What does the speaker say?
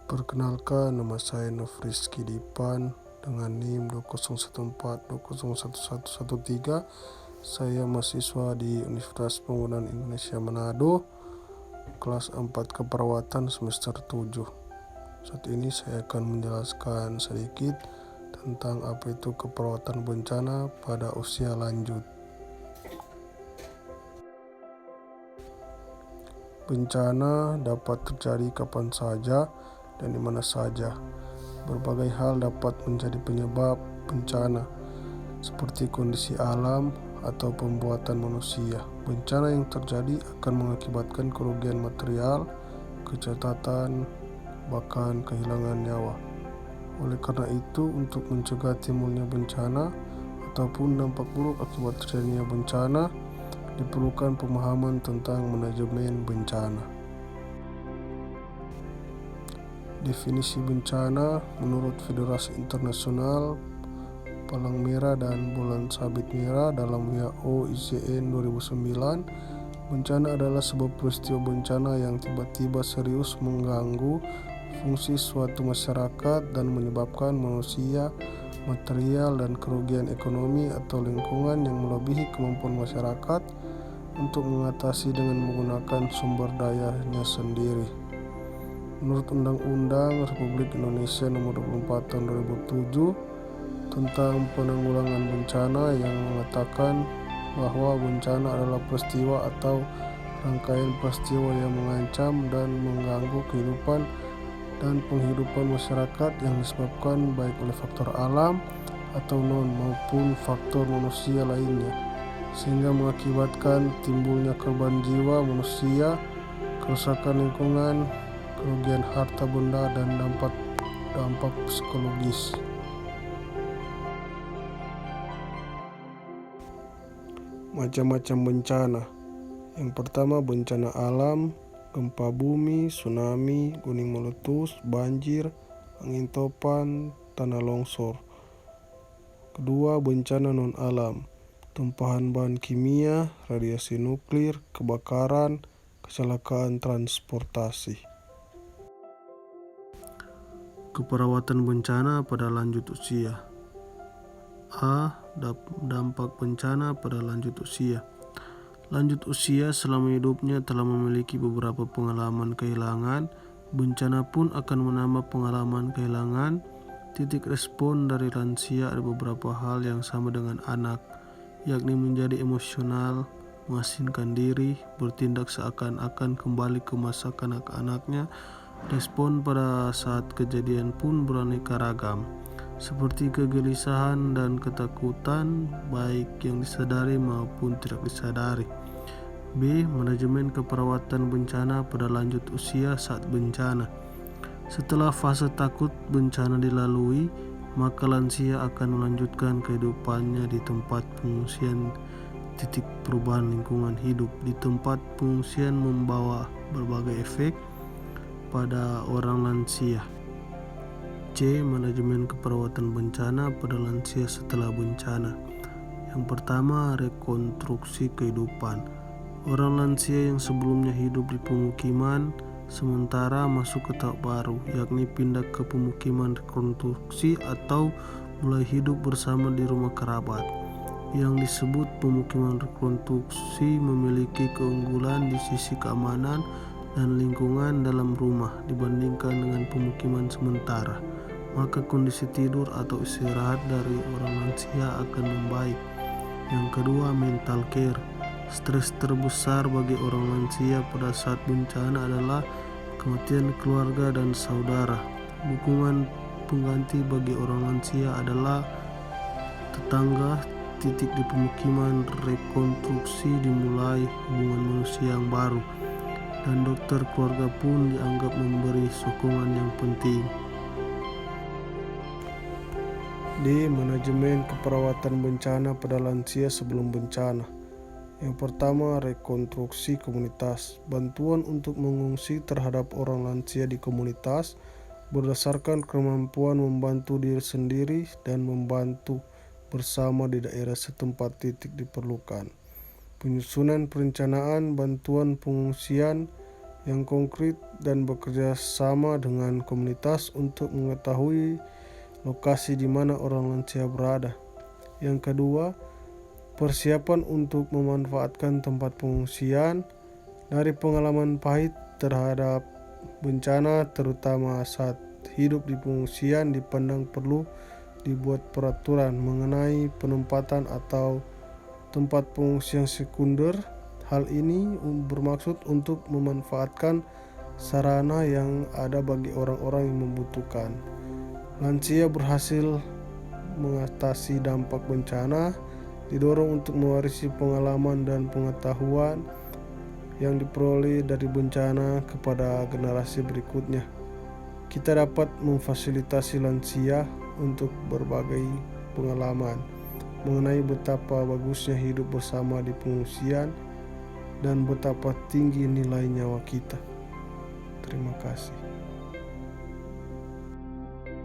Perkenalkan, nama saya Nofriski Dipan dengan NIM 2014201113. Saya mahasiswa di Universitas Pembangunan Indonesia Manado, kelas 4 keperawatan semester 7. Saat ini saya akan menjelaskan sedikit tentang apa itu keperawatan bencana pada usia lanjut. Bencana dapat terjadi kapan saja dan di mana saja. Berbagai hal dapat menjadi penyebab bencana, seperti kondisi alam atau pembuatan manusia. Bencana yang terjadi akan mengakibatkan kerugian material, kecacatan, bahkan kehilangan nyawa. Oleh karena itu, untuk mencegah timbulnya bencana ataupun dampak buruk akibat terjadinya bencana, diperlukan pemahaman tentang manajemen bencana. Definisi bencana menurut Federasi Internasional Palang Merah dan Bulan Sabit Merah dalam WHO ICN 2009, bencana adalah sebuah peristiwa bencana yang tiba-tiba serius mengganggu fungsi suatu masyarakat dan menyebabkan manusia, material, dan kerugian ekonomi atau lingkungan yang melebihi kemampuan masyarakat untuk mengatasi dengan menggunakan sumber dayanya sendiri. Menurut Undang-Undang Republik Indonesia Nomor 24 Tahun 2007 tentang penanggulangan bencana yang mengatakan bahwa bencana adalah peristiwa atau rangkaian peristiwa yang mengancam dan mengganggu kehidupan dan penghidupan masyarakat yang disebabkan baik oleh faktor alam atau non maupun faktor manusia lainnya, sehingga mengakibatkan timbulnya korban jiwa manusia, kerusakan lingkungan, kerugian harta benda, dan dampak psikologis. Macam-macam bencana. Yang pertama, bencana alam, gempa bumi, tsunami, gunung meletus, banjir, angin topan, tanah longsor. Kedua, bencana non-alam, tumpahan bahan kimia, radiasi nuklir, kebakaran, kecelakaan transportasi. Keperawatan bencana pada lanjut usia. Dampak bencana pada lanjut usia. Lanjut usia selama hidupnya telah memiliki beberapa pengalaman kehilangan. Bencana pun akan menambah pengalaman kehilangan. Titik respon dari lansia ada beberapa hal yang sama dengan anak, yakni menjadi emosional, mengasingkan diri, bertindak seakan-akan kembali ke masa kanak-kanaknya. Respon pada saat kejadian pun beraneka ragam, seperti kegelisahan dan ketakutan, baik yang disadari maupun tidak disadari. B. Manajemen keperawatan bencana pada lanjut usia saat bencana. Setelah fase takut bencana dilalui, maka lansia akan melanjutkan kehidupannya di tempat pengungsian. Titik perubahan lingkungan hidup di tempat pengungsian membawa berbagai efek pada orang lansia. C. Manajemen keperawatan bencana pada lansia setelah bencana. Yang pertama, rekonstruksi kehidupan. Orang lansia yang sebelumnya hidup di pemukiman sementara masuk ke tahap baru, yakni pindah ke pemukiman rekonstruksi atau mulai hidup bersama di rumah kerabat. Yang disebut pemukiman rekonstruksi memiliki keunggulan di sisi keamanan dan lingkungan dalam rumah dibandingkan dengan pemukiman sementara. Maka kondisi tidur atau istirahat dari orang lansia akan membaik. Yang kedua, mental care. Stres terbesar bagi orang lansia pada saat bencana adalah kematian keluarga dan saudara. Dukungan pengganti bagi orang lansia adalah tetangga. Titik di pemukiman rekonstruksi dimulai hubungan manusia yang baru, dan dokter keluarga pun dianggap memberi sokongan yang penting. D. Manajemen keperawatan bencana pada lansia sebelum bencana. Yang pertama, rekonstruksi komunitas. Bantuan untuk mengungsi terhadap orang lansia di komunitas berdasarkan kemampuan membantu diri sendiri dan membantu bersama di daerah setempat titik diperlukan. Penyusunan perencanaan bantuan pengungsian yang konkret dan bekerja sama dengan komunitas untuk mengetahui lokasi di mana orang lansia berada. Yang kedua, persiapan untuk memanfaatkan tempat pengungsian. Dari pengalaman pahit terhadap bencana, terutama saat hidup di pengungsian, dipandang perlu dibuat peraturan mengenai penempatan atau tempat pengungsian sekunder. Hal ini bermaksud untuk memanfaatkan sarana yang ada bagi orang-orang yang membutuhkan. Lansia berhasil mengatasi dampak bencana, didorong untuk mewarisi pengalaman dan pengetahuan yang diperoleh dari bencana kepada generasi berikutnya. Kita dapat memfasilitasi lansia untuk berbagai pengalaman mengenai betapa bagusnya hidup bersama di pengungsian dan betapa tinggi nilai nyawa kita. Terima kasih.